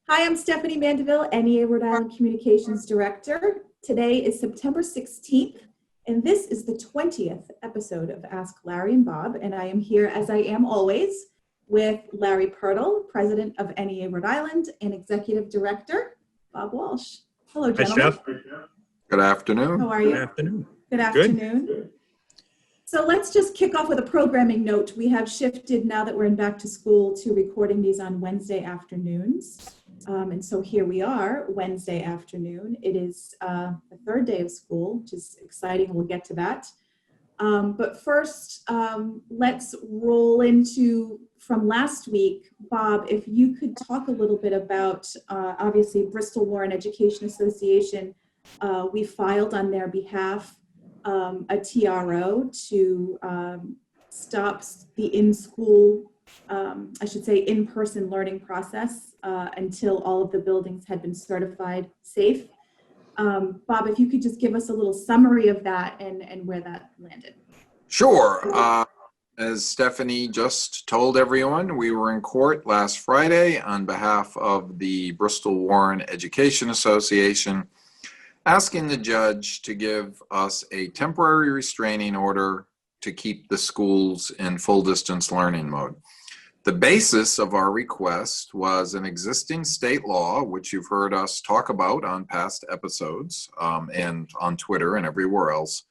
Hi, I'm Stephanie Mandeville, NEA Rhode Island Communications Director. Today is September 16th, and this is the 20th episode of Ask Larry and Bob, and I am here, as I am always, with Larry Purtill, President of NEA Rhode Island, and Executive Director, Bob Walsh. Hello, gentlemen. Hi, Steph. Good afternoon. How are you? Good afternoon. Good afternoon. So let's just kick off with a programming note. We have shifted, now that we're in back to school, to recording these on Wednesday afternoons. And so here we are, Wednesday afternoon. It is the third day of school, which is exciting. We'll get to that. But first, let's roll into from last week. Bob, if you could talk a little bit about, obviously, Bristol Warren Education Association. We filed on their behalf a TRO to stop the in-school, I should say in-person learning process until all of the buildings had been certified safe. Bob, if you could just give us a little summary of that and where that landed. Sure. As Stephanie just told everyone, we were in court last Friday on behalf of the Bristol Warren Education Association, asking the judge to give us a temporary restraining order to keep the schools in full distance learning mode. The basis of our request was an existing state law, which you've heard us talk about on past episodes and on Twitter and everywhere else,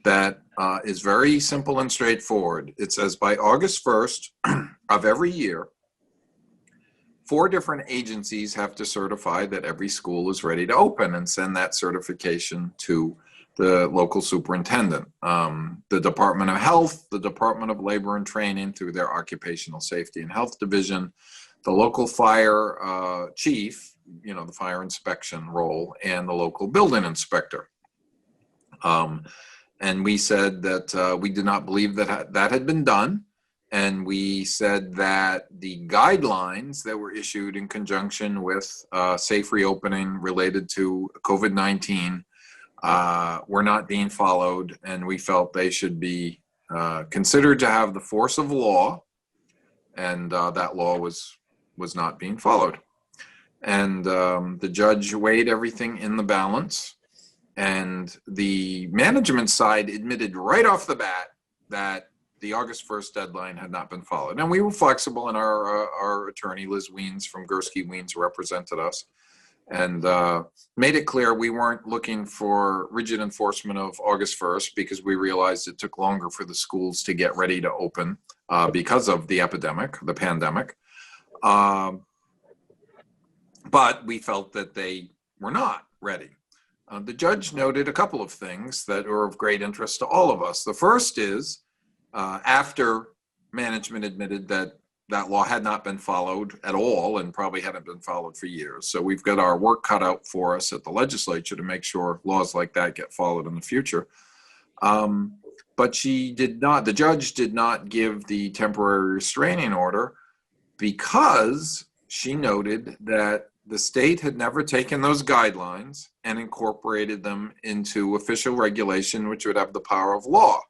that is very simple and straightforward. It says by August 1st of every year, 4 different agencies have to certify that every school is ready to open and send that certification to the local superintendent. The Department of Health, the Department of Labor and Training through their Occupational Safety and Health Division, the local fire chief, the fire inspection role, and the local building inspector. And we said that we did not believe that that had been done. And we said that the guidelines that were issued in conjunction with safe reopening related to COVID-19 were not being followed, and we felt they should be considered to have the force of law, and that law was not being followed. And the judge weighed everything in the balance, and the management side admitted right off the bat that the August 1st deadline had not been followed. And we were flexible, and our attorney, Liz Weens from Gursky Weens, represented us and made it clear we weren't looking for rigid enforcement of August 1st because we realized it took longer for the schools to get ready to open because of the pandemic. But we felt that they were not ready. The judge noted a couple of things that are of great interest to all of us. The first is, after management admitted that that law had not been followed at all and probably hadn't been followed for years. So we've got our work cut out for us at the legislature to make sure laws like that get followed in the future. But the judge did not give the temporary restraining order because she noted that the state had never taken those guidelines and incorporated them into official regulation, which would have the power of law.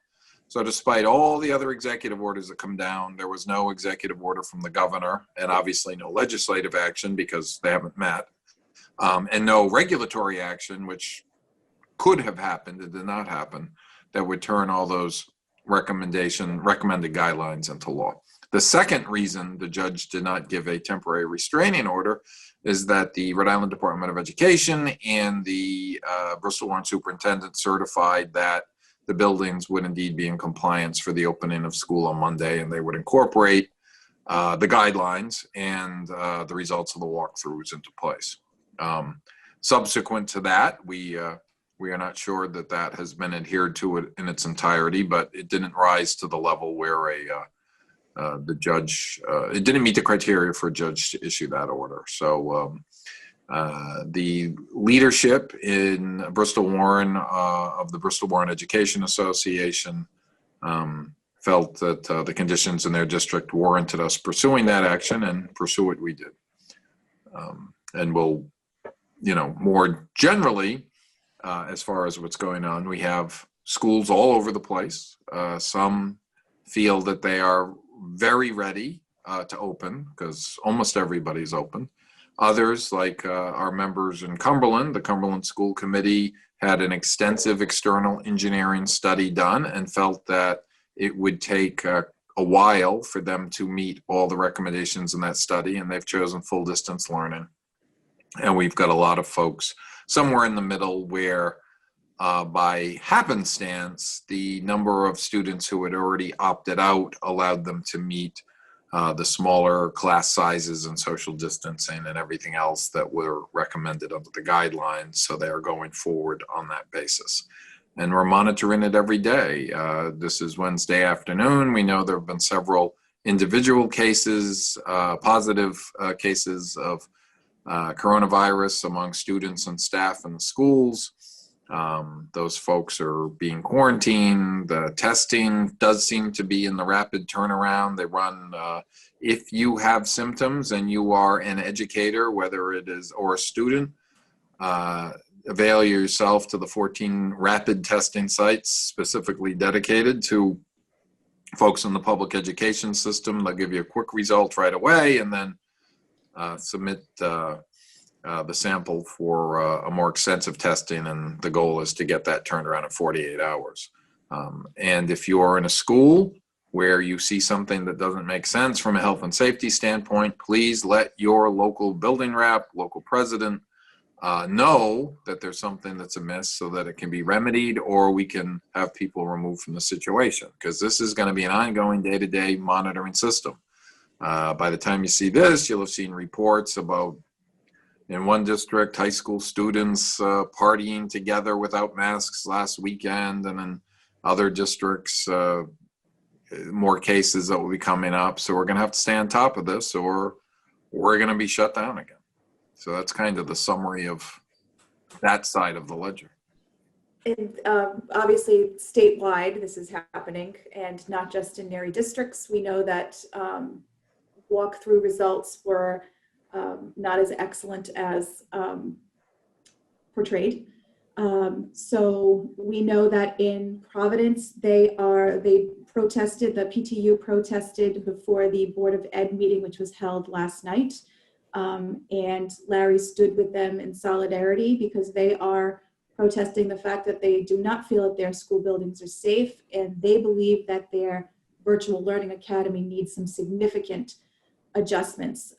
So despite all the other executive orders that come down, there was no executive order from the governor, and obviously no legislative action because they haven't met, and no regulatory action, which could have happened, it did not happen, that would turn all those recommended guidelines into law. The second reason the judge did not give a temporary restraining order is that the Rhode Island Department of Education and the Bristol Warren Superintendent certified that the buildings would indeed be in compliance for the opening of school on Monday, and they would incorporate the guidelines and the results of the walkthroughs into place. Subsequent to that, we are not sure that that has been adhered to it in its entirety, but it didn't rise to the level where the judge, it didn't meet the criteria for a judge to issue that order. So the leadership in Bristol Warren of the Bristol Warren Education Association felt that the conditions in their district warranted us pursuing that action, and pursue it we did. And we'll, more generally, as far as what's going on, we have schools all over the place. Some feel that they are very ready to open because almost everybody's open. Others, like our members in Cumberland, the Cumberland School Committee had an extensive external engineering study done and felt that it would take a while for them to meet all the recommendations in that study, and they've chosen full distance learning. And we've got a lot of folks somewhere in the middle where by happenstance, the number of students who had already opted out allowed them to meet the smaller class sizes and social distancing and everything else that were recommended under the guidelines. So they are going forward on that basis. And we're monitoring it every day. This is Wednesday afternoon. We know there have been several individual cases, positive cases of coronavirus among students and staff in the schools. Those folks are being quarantined. The testing does seem to be in the rapid turnaround. They run, if you have symptoms and you are an educator, whether it is or a student, avail yourself to the 14 rapid testing sites specifically dedicated to folks in the public education system. They'll give you a quick result right away and then submit the sample for a more extensive testing, and the goal is to get that turned around in 48 hours. And if you are in a school where you see something that doesn't make sense from a health and safety standpoint, please let your local building rep, local president know that there's something that's amiss so that it can be remedied, or we can have people removed from the situation, because this is going to be an ongoing day-to-day monitoring system. By the time you see this, you'll have seen reports about, in one district, high school students partying together without masks last weekend, and in other districts, more cases that will be coming up. So we're going to have to stay on top of this, or we're going to be shut down again. So that's kind of the summary of that side of the ledger. And obviously, statewide, this is happening, and not just in NEARI districts. We know that walkthrough results were not as excellent as portrayed. So we know that in Providence, they protested, the PTU protested before the Board of Ed meeting, which was held last night. And Larry stood with them in solidarity because they are protesting the fact that they do not feel that their school buildings are safe, and they believe that their virtual learning academy needs some significant adjustments.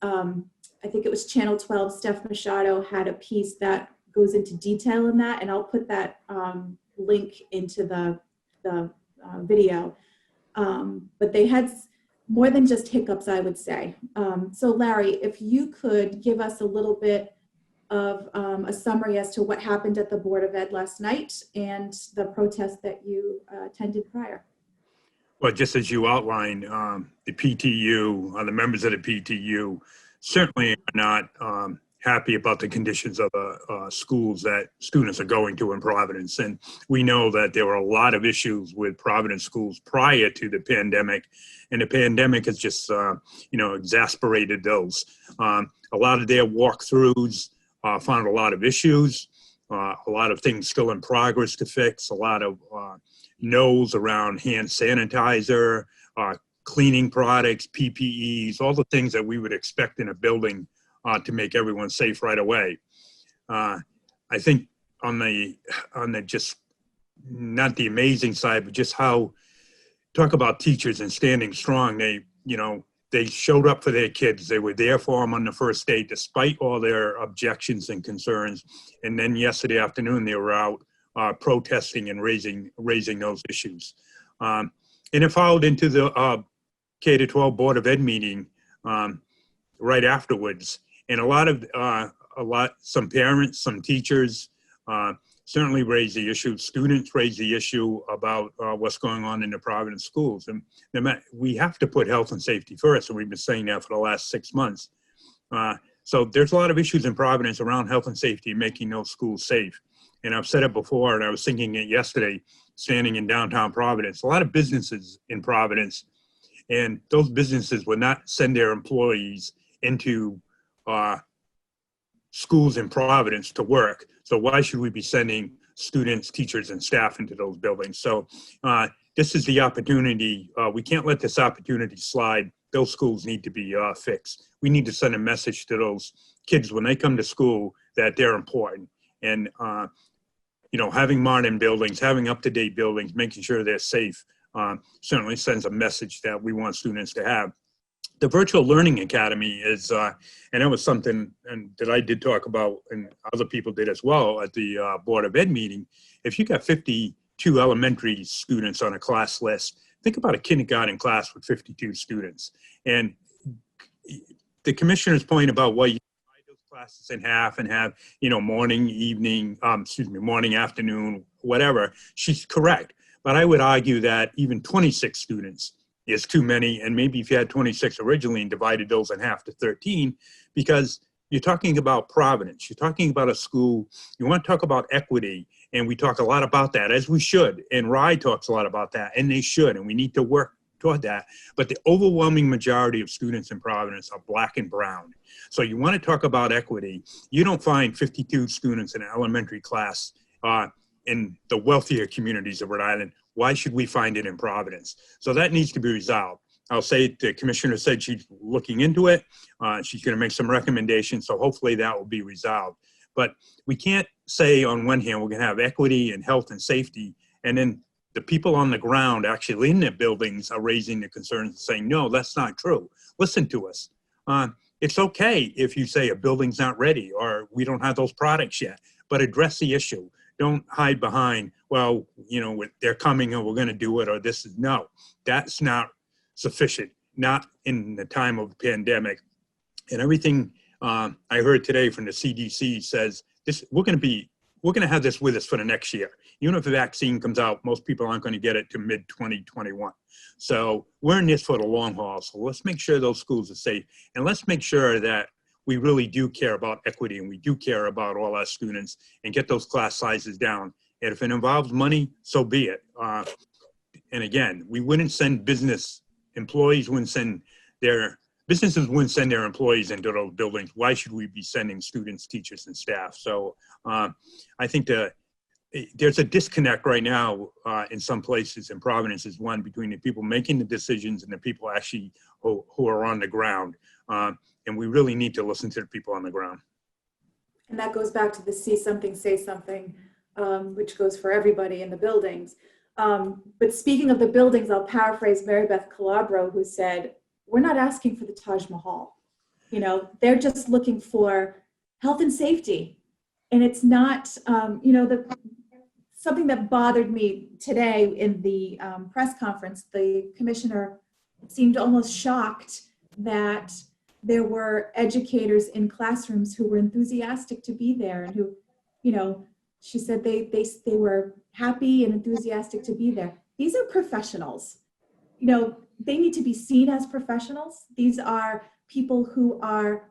I think it was Channel 12, Steph Machado had a piece that goes into detail in that, and I'll put that link into the video. But they had more than just hiccups, I would say. So Larry, if you could give us a little bit of a summary as to what happened at the Board of Ed last night and the protest that you attended prior. Well, just as you outlined, the PTU, the members of the PTU certainly are not happy about the conditions of schools that students are going to in Providence. And we know that there were a lot of issues with Providence schools prior to the pandemic, and the pandemic has just, exasperated those. A lot of their walkthroughs found a lot of issues, a lot of things still in progress to fix, a lot of no's around hand sanitizer, cleaning products, PPEs, all the things that we would expect in a building to make everyone safe right away. I think on the just not the amazing side, but just how talk about teachers and standing strong. They showed up for their kids. They were there for them on the first day, despite all their objections and concerns. And then yesterday afternoon, they were out protesting and raising those issues. And it followed into the K-12 Board of Ed meeting right afterwards. And some parents, some teachers certainly raised the issue. Students raised the issue about what's going on in the Providence schools. And we have to put health and safety first. And we've been saying that for the last 6 months. So there's a lot of issues in Providence around health and safety, making those schools safe. And I've said it before, and I was thinking it yesterday, standing in downtown Providence, a lot of businesses in Providence, and those businesses would not send their employees into schools in Providence to work. So why should we be sending students, teachers, and staff into those buildings? So this is the opportunity. We can't let this opportunity slide those schools need to be fixed. We need to send a message to those kids when they come to school that they're important. And, having modern buildings, having up-to-date buildings, making sure they're safe, certainly sends a message that we want students to have. The Virtual Learning Academy is, and that was something that I did talk about and other people did as well at the Board of Ed meeting. If you got 52 elementary students on a class list, think about a kindergarten class with 52 students. And the commissioner's point about why you divide those classes in half and have, morning, evening, morning, afternoon, whatever, she's correct. But I would argue that even 26 students is too many, and maybe if you had 26 originally and divided those in half to 13, because you're talking about Providence, you're talking about a school, you want to talk about equity, and we talk a lot about that, as we should, and RI talks a lot about that, and they should, and we need to work toward that. But the overwhelming majority of students in Providence are Black and brown. So you want to talk about equity, you don't find 52 students in an elementary class in the wealthier communities of Rhode Island. Why should we find it in Providence? So that needs to be resolved. I'll say the commissioner said she's looking into it. She's going to make some recommendations. So hopefully that will be resolved. But we can't say on one hand, we're going to have equity and health and safety, and then the people on the ground actually in the buildings are raising the concerns and saying, no, that's not true. Listen to us. It's okay if you say a building's not ready or we don't have those products yet, but address the issue. Don't hide behind, well, they're coming and we're going to do it, or this is, no, that's not sufficient, not in the time of the pandemic. And everything I heard today from the CDC says this, we're going to have this with us for the next year. Even if the vaccine comes out, most people aren't going to get it to mid-2021. So we're in this for the long haul. So let's make sure those schools are safe, and let's make sure that we really do care about equity and we do care about all our students and get those class sizes down. And if it involves money, so be it. And again, we wouldn't send businesses wouldn't send their employees into those buildings. Why should we be sending students, teachers, and staff? So I think there's a disconnect right now in some places, in Providence is one, between the people making the decisions and the people actually who are on the ground. And we really need to listen to the people on the ground. And that goes back to the see something, say something, which goes for everybody in the buildings. But speaking of the buildings, I'll paraphrase Mary Beth Calabro, who said, we're not asking for the Taj Mahal. They're just looking for health and safety. And it's not, something that bothered me today in the press conference, the commissioner seemed almost shocked that there were educators in classrooms who were enthusiastic to be there and who, she said they were happy and enthusiastic to be there. These are professionals. They need to be seen as professionals. These are people who are,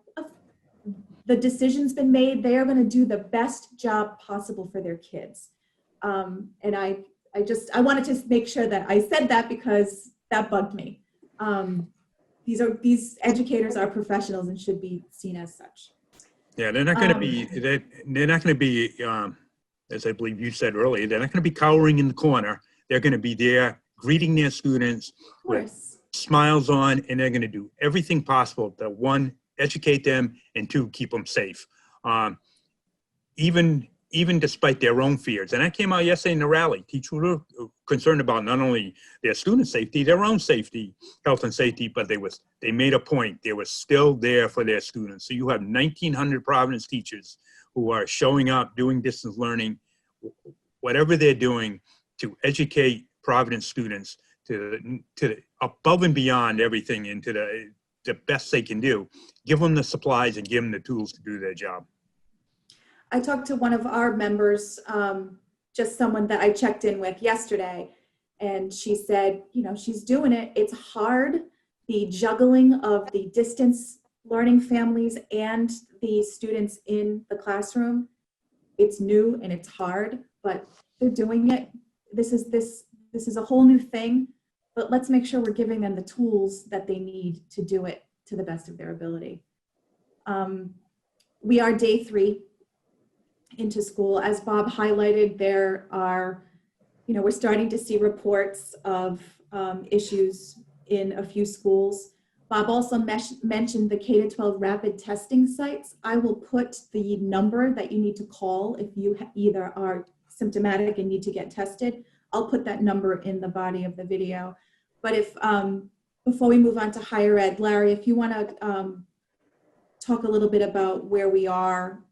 the decision's been made. They are going to do the best job possible for their kids. And I wanted to make sure that I said that because that bugged me. These educators are professionals and should be seen as such. Yeah, they're not going to be. They're not going to be. As I believe you said earlier, they're not going to be cowering in the corner. They're going to be there greeting their students with smiles on, and they're going to do everything possible to, one, educate them, and two, keep them safe. Even despite their own fears. And that came out yesterday in the rally. Teachers were concerned about not only their student safety, their own safety, health and safety, but they made a point. They were still there for their students. So you have 1,900 Providence teachers who are showing up, doing distance learning, whatever they're doing to educate Providence students to above and beyond everything and to the best they can do. Give them the supplies and give them the tools to do their job. I talked to one of our members, just someone that I checked in with yesterday, and she said, she's doing it. It's hard, the juggling of the distance learning families and the students in the classroom. It's new and it's hard, but they're doing it. This is a whole new thing, but let's make sure we're giving them the tools that they need to do it to the best of their ability. We are day 3 into school. As Bob highlighted, there are, we're starting to see reports of issues in a few schools. Bob also mentioned the K-12 rapid testing sites. I will put the number that you need to call if you either are symptomatic and need to get tested. I'll put that number in the body of the video. But if, before we move on to higher ed, Larry, if you want to talk a little bit about where we are,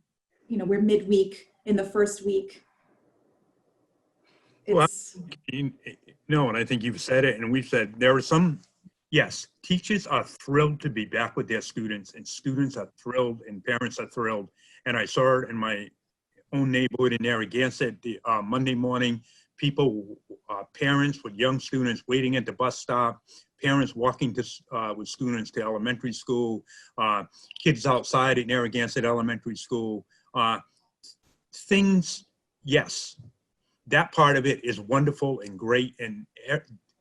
you know, we're midweek in the first week. It's, No, and I think you've said it, and we've said there are some, yes, teachers are thrilled to be back with their students, and students are thrilled, and parents are thrilled. And I saw it in my own neighborhood in Narragansett, the Monday morning, people, parents with young students waiting at the bus stop, parents walking to with students to elementary school, kids outside at Narragansett Elementary School. Things, yes, that part of it is wonderful and great and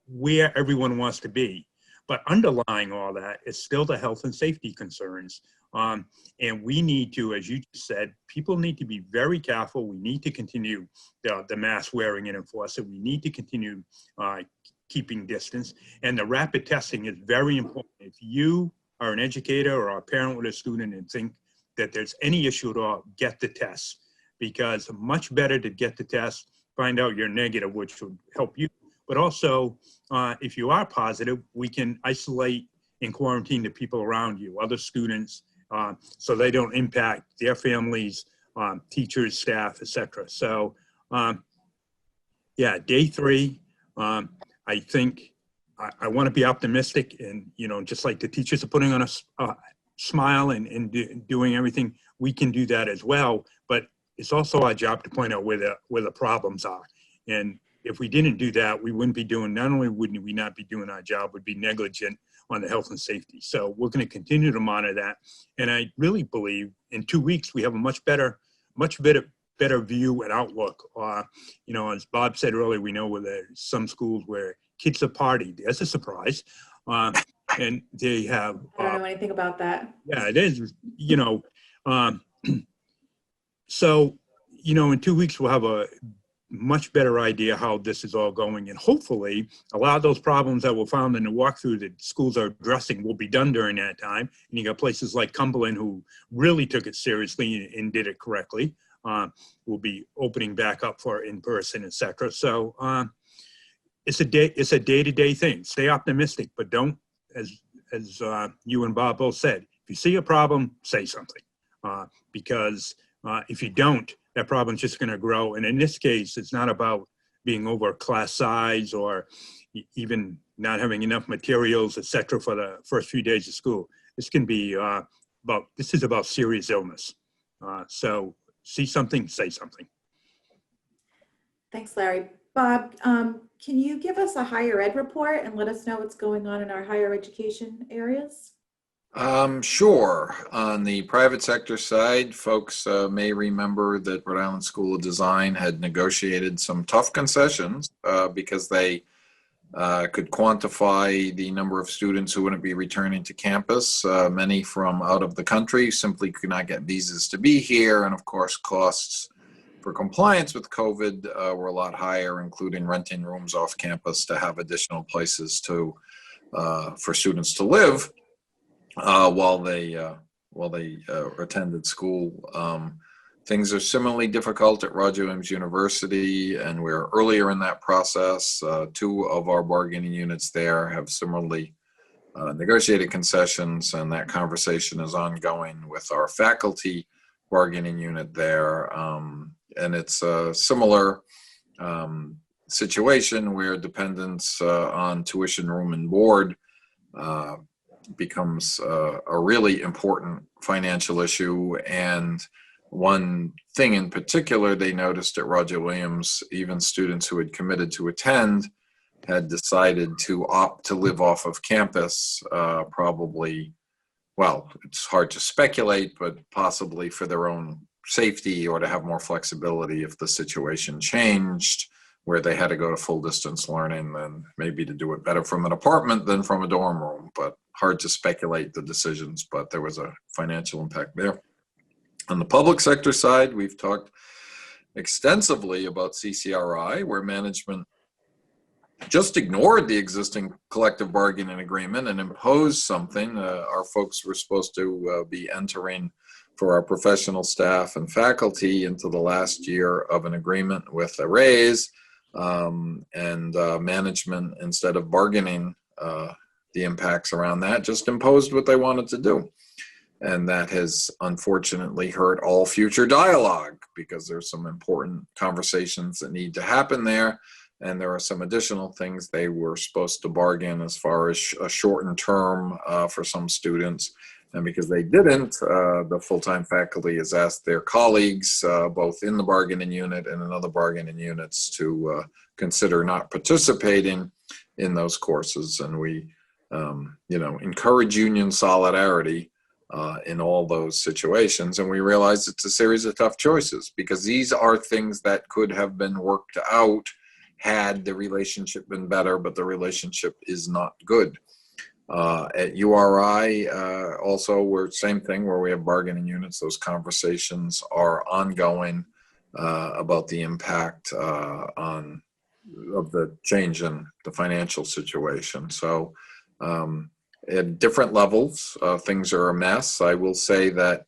where everyone wants to be. But underlying all that is still the health and safety concerns. And we need to, as you said, people need to be very careful. We need to continue the mask wearing and enforce it. We need to continue keeping distance. And the rapid testing is very important. If you are an educator or a parent with a student and think that there's any issue at all, get the test. Because much better to get the test, find out you're negative, which would help you. But also, if you are positive, we can isolate and quarantine the people around you, other students, so they don't impact their families, teachers, staff, etc. So, yeah, day 3, I think I want to be optimistic, and you know, just like the teachers are putting on a smile and doing everything, we can do that as well. But it's also our job to point out where the problems are. And if we didn't do that, we wouldn't be doing, not only wouldn't we not be doing our job, we'd be negligent on the health and safety. So we're going to continue to monitor that. And I really believe in 2 weeks, we have a much better view and outlook. You know, as Bob said earlier, we know where there's some schools where kids are partying. That's a surprise. And they have. I don't know anything about that. Yeah, it is, you know. So, you know, in 2 weeks, we'll have a much better idea how this is all going. And hopefully, a lot of those problems that were found in the walkthrough that schools are addressing will be done during that time. And you got places like Cumberland who really took it seriously and did it correctly. We'll be opening back up for in-person, et cetera. So it's a day-to-day thing. Stay optimistic, but don't, as you and Bob both said, if you see a problem, say something. Because if you don't, that problem's just going to grow. And in this case, it's not about being over class size or even not having enough materials, et cetera, for the first few days of school. This can be this is about serious illness. So see something, say something. Thanks, Larry. Bob, can you give us a higher ed report and let us know what's going on in our higher education areas? Sure. On the private sector side, folks may remember that Rhode Island School of Design had negotiated some tough concessions because they could quantify the number of students who wouldn't be returning to campus. Many from out of the country simply could not get visas to be here. And of course, costs for compliance with COVID were a lot higher, including renting rooms off campus to have additional places for students to live. While they attended school. Things are similarly difficult at Roger Williams University, and we're earlier in that process. 2 of our bargaining units there have similarly negotiated concessions, and that conversation is ongoing with our faculty bargaining unit there. And it's a similar situation where dependence on tuition, room, and board becomes a really important financial issue. And one thing in particular they noticed at Roger Williams, even students who had committed to attend had decided to opt to live off of campus, probably, well, it's hard to speculate, but possibly for their own safety or to have more flexibility if the situation changed, where they had to go to full distance learning, and maybe to do it better from an apartment than from a dorm room. But hard to speculate the decisions, but there was a financial impact there. On the public sector side, we've talked extensively about CCRI, where management just ignored the existing collective bargaining agreement and imposed something. Our folks were supposed to be entering for our professional staff and faculty into the last year of an agreement with a raise, and management, instead of bargaining the impacts around that, just imposed what they wanted to do. And that has unfortunately hurt all future dialogue, because there's some important conversations that need to happen there. And there are some additional things they were supposed to bargain as far as a shortened term for some students. And because they didn't, the full-time faculty has asked their colleagues, both in the bargaining unit and in other bargaining units, to consider not participating in those courses. And we, encourage union solidarity in all those situations. And we realize it's a series of tough choices, because these are things that could have been worked out had the relationship been better, but the relationship is not good. At URI, also, we're same thing, where we have bargaining units. Those conversations are ongoing about the impact of the change in the financial situation. So at different levels, things are a mess. I will say that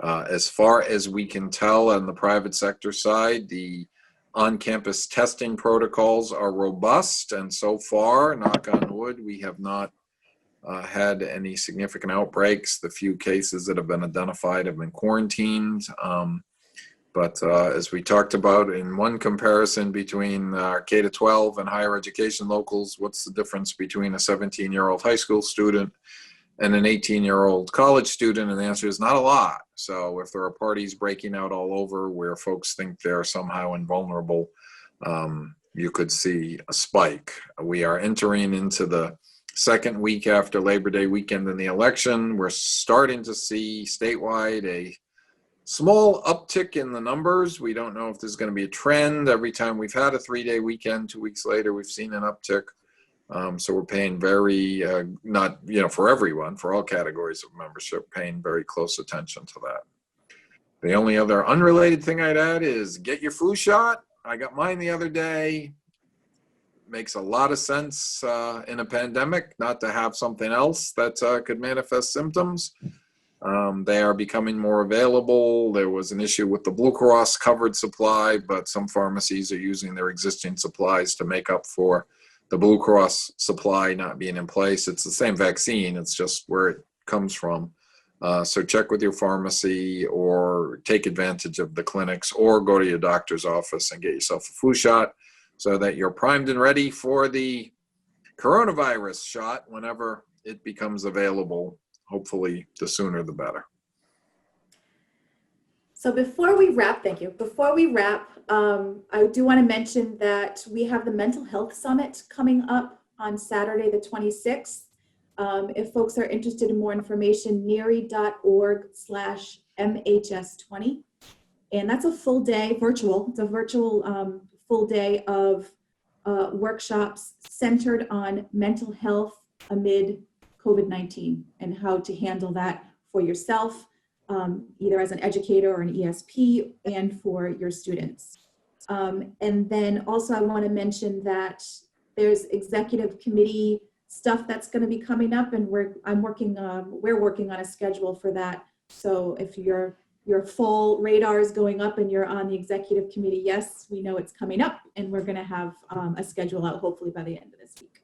as far as we can tell on the private sector side, the on-campus testing protocols are robust, and so far, knock on wood, we have not had any significant outbreaks. The few cases that have been identified have been quarantined. But as we talked about in one comparison between K-12 and higher education locals, what's the difference between a 17-year-old high school student and an 18-year-old college student? And the answer is not a lot. So if there are parties breaking out all over where folks think they're somehow invulnerable, you could see a spike. We are entering into the second week after Labor Day weekend and the election. We're starting to see statewide a small uptick in the numbers. We don't know if there's going to be a trend. Every time we've had a 3-day weekend, 2 weeks later, we've seen an uptick. So we're paying very, not, for everyone, for all categories of membership, paying very close attention to that. The only other unrelated thing I'd add is get your flu shot. I got mine the other day. Makes a lot of sense in a pandemic not to have something else that could manifest symptoms. They are becoming more available. There was an issue with the Blue Cross covered supply, but some pharmacies are using their existing supplies to make up for the Blue Cross supply not being in place. It's the same vaccine, it's just where it comes from. So check with your pharmacy, or take advantage of the clinics, or go to your doctor's office and get yourself a flu shot so that you're primed and ready for the coronavirus shot whenever it becomes available. Hopefully the sooner the better. So before we wrap, thank you. Before we wrap, I do want to mention that we have the Mental Health Summit coming up on Saturday, the 26th. If folks are interested in more information, neari.org/MHS20. And that's a full day virtual. It's a virtual full day of workshops centered on mental health amid COVID-19 and how to handle that for yourself, either as an educator or an ESP, and for your students. And then also I want to mention that there's executive committee stuff that's going to be coming up, and we're working on a schedule for that. So if your full radar is going up and you're on the executive committee, yes, we know it's coming up, and we're going to have a schedule out hopefully by the end of this week.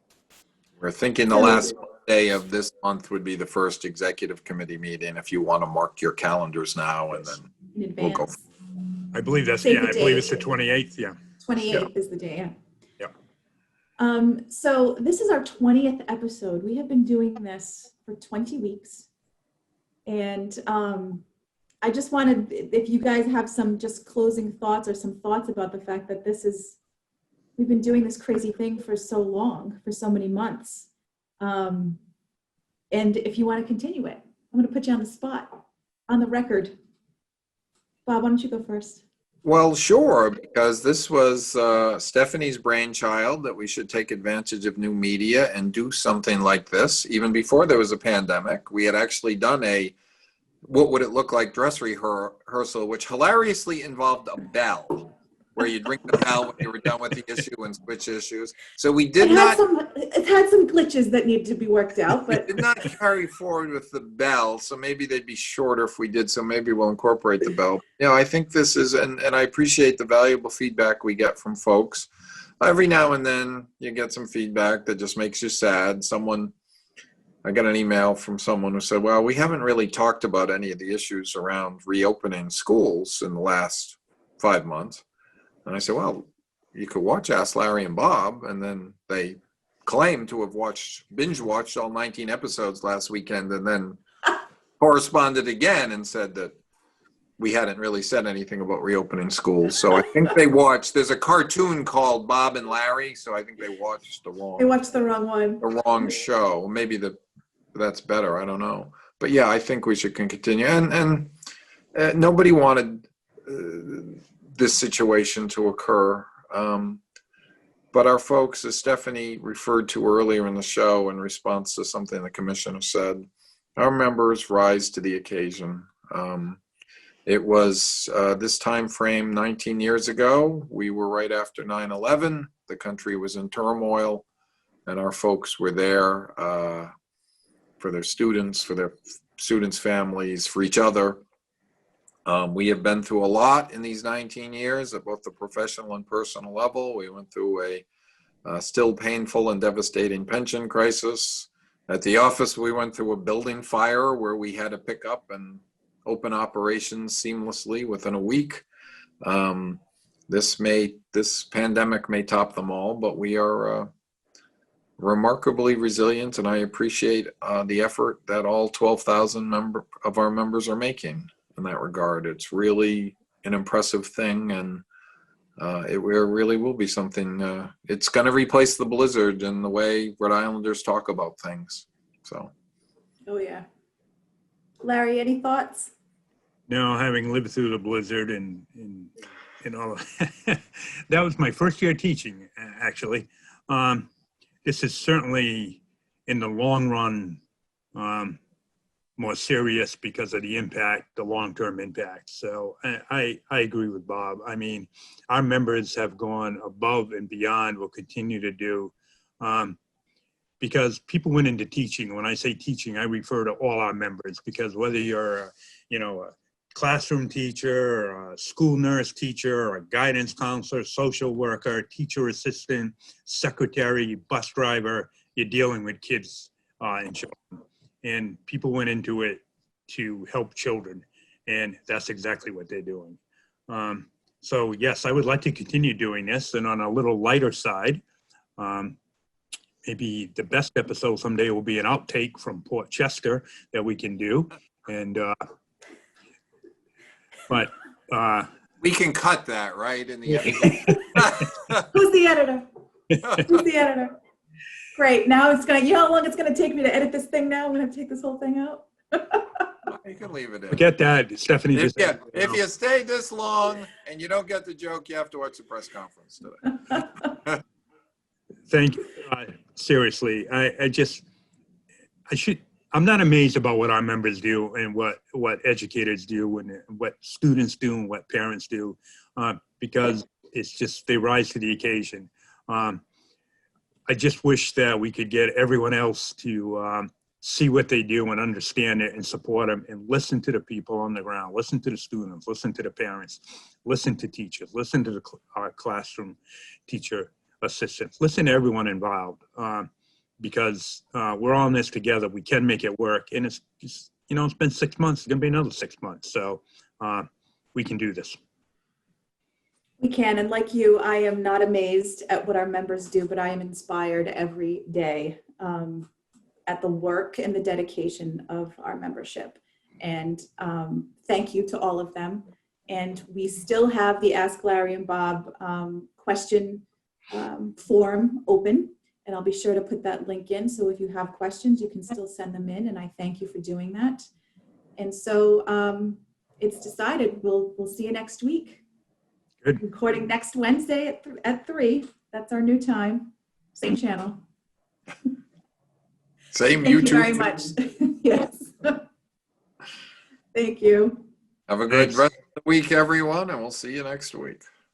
We're thinking the last day of this month would be the first executive committee meeting, if you want to mark your calendars now, and then in advance. we'll go. I believe that's, Save yeah, the I believe date. it's the 28th, yeah. 28th is the day, yeah. Yeah. So this is our 20th episode. We have been doing this for 20 weeks. And I just wanted, if you guys have some just closing thoughts or some thoughts about the fact that we've been doing this crazy thing for so long, for so many months. And if you want to continue it, I'm going to put you on the spot, on the record. Bob, why don't you go first? Well, sure, because this was Stephanie's brainchild, that we should take advantage of new media and do something like this. Even before there was a pandemic, we had actually done a what would it look like dress rehearsal, which hilariously involved a bell. where you'd ring the bell when you were done with the issue and switch issues. So we It did had not. it had some glitches that need to be worked out, We but did not carry forward with the bell, so maybe they'd be shorter if we did, so maybe we'll incorporate the bell. You know, I think this is, and I appreciate the valuable feedback we get from folks. Every now and then you get some feedback that just makes you sad. I got an email from someone who said, well, we haven't really talked about any of the issues around reopening schools in the last 5 months. And I said, well, you could watch Ask Larry and Bob, and then they claim to have binge watched all 19 episodes last weekend, and then corresponded again and said that we hadn't really said anything about reopening schools. So I think they watched, there's a cartoon called Bob and Larry, so I think they watched the wrong one. the wrong show. Maybe that's better, I don't know. But yeah, I think we should continue. And nobody wanted this situation to occur. But our folks, as Stephanie referred to earlier in the show in response to something the commissioner said, our members rise to the occasion. It was this time frame 19 years ago. We were right after 9/11. The country was in turmoil, and our folks were there for their students, families, for each other. We have been through a lot in these 19 years at both the professional and personal level. We went through a still painful and devastating pension crisis. At the office, we went through a building fire where we had to pick up and open operations seamlessly within a week. This pandemic may top them all, but we are remarkably resilient, and I appreciate the effort that all 12,000 of our members are making in that regard. It's really an impressive thing, and it really will be something. It's going to replace the blizzard in the way Rhode Islanders talk about things. So. Oh yeah. Larry, any thoughts? No, having lived through the blizzard and all of that was my first year teaching, actually. This is certainly, in the long run, more serious because of the impact, the long-term impact. So I agree with Bob. I mean, our members have gone above and beyond, will continue to do, because people went into teaching. When I say teaching, I refer to all our members, because whether you're a classroom teacher, or a school nurse teacher, or a guidance counselor, social worker, teacher assistant, secretary, bus driver, you're dealing with kids and children. And people went into it to help children, and that's exactly what they're doing. So yes, I would like to continue doing this, and on a little lighter side, maybe the best episode someday will be an outtake from Port Chester that we can do. And but we can cut that, right? In the end. Who's the editor? Who's the editor? Great. Now it's gonna. You know how long it's gonna take me to edit this thing? Now I'm gonna have to take this whole thing out. You can leave it in. Forget that, Stephanie. If you stay this long and you don't get the joke, you have to watch the press conference today. Thank you. Seriously, I'm not amazed about what our members do and what educators do and what students do and what parents do, because it's just, they rise to the occasion. I just wish that we could get everyone else to see what they do and understand it and support them and listen to the people on the ground, listen to the students, listen to the parents, listen to teachers, listen to our classroom teacher assistants, listen to everyone involved, because we're all in this together. We can make it work. And it's just, it's been 6 months. It's going to be another 6 months. So we can do this. We can, and like you, I am not amazed at what our members do, but I am inspired every day at the work and the dedication of our membership. And thank you to all of them. And we still have the Ask Larry and Bob question form open, and I'll be sure to put that link in. So if you have questions, you can still send them in, and I thank you for doing that. And so it's decided. We'll see you next week. Good. Recording next Wednesday at 3. That's our new time. Same channel. Same Thank YouTube. you very much. Yes. Thank you. Have a good rest of the week, everyone, and we'll see you next week.